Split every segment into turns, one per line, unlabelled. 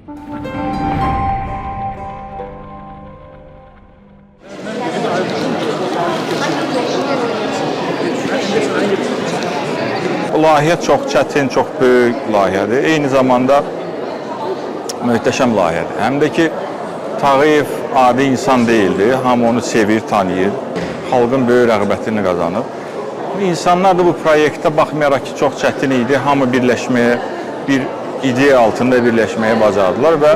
Layihə çox çətin, çox böyük layihədir. Eyni zamanda möhtəşəm layihədir. Həm də ki, Tağıyev adi insan deyildi. Hamı onu sevir, tanıyır. Xalqın böyük rəğbətini qazanıb. İnsanlar da bu proyektə baxmayaraq ki, çox çətin idi. Hamı birləşməyə, bir ideya altında birləşməyə bacardılar və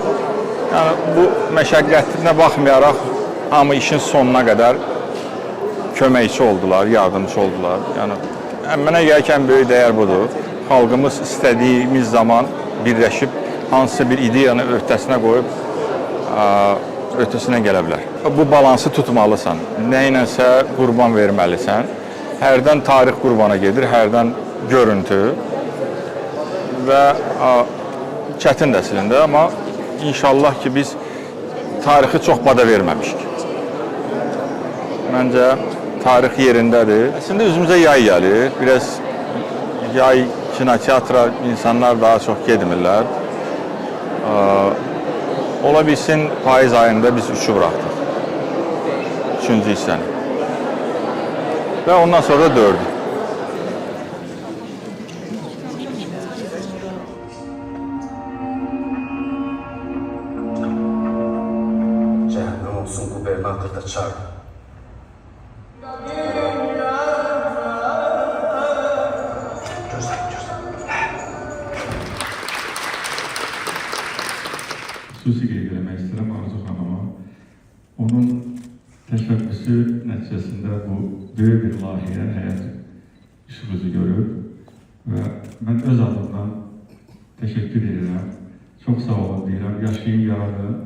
yəni, bu məşəqqətinə baxmayaraq hamı işin sonuna qədər köməkçi oldular, yardımcı oldular. Yəni, mənə gələn böyük dəyər budur. Xalqımız istədiyimiz zaman birləşib hansısa bir ideyanı öhdəsinə qoyub öhdəsinə gələ bilər. Bu balansı tutmalısan. Nəyinəsə qurban verməlisən. Hərdən tarix qurbana gedir, hərdən görüntü və çətin də əslində, amma inşallah ki, biz tarixi çox bada verməmişik. Məncə, tarix yerindədir. Əslində, üzümüzə yay gəlir. Biraz yay kinoteatra insanlar daha çox gedmirlər. Ola bilsin, payız ayında biz 3'ü bıraxdıq. 3-cü hissəni. Və ondan sonra da 4'ü.
Cehennem olsun gubernator da çağır.
Xüsusi qeyd eləmək istəyirəm Arzu xanıma. Onun təşəbbüsü nəticəsində bu böyük bir layihə həyat işimizi görüb və mən öz adımdan təşəkkür edirəm. Çox sağ olun deyirəm. Yaşayın, yaradın.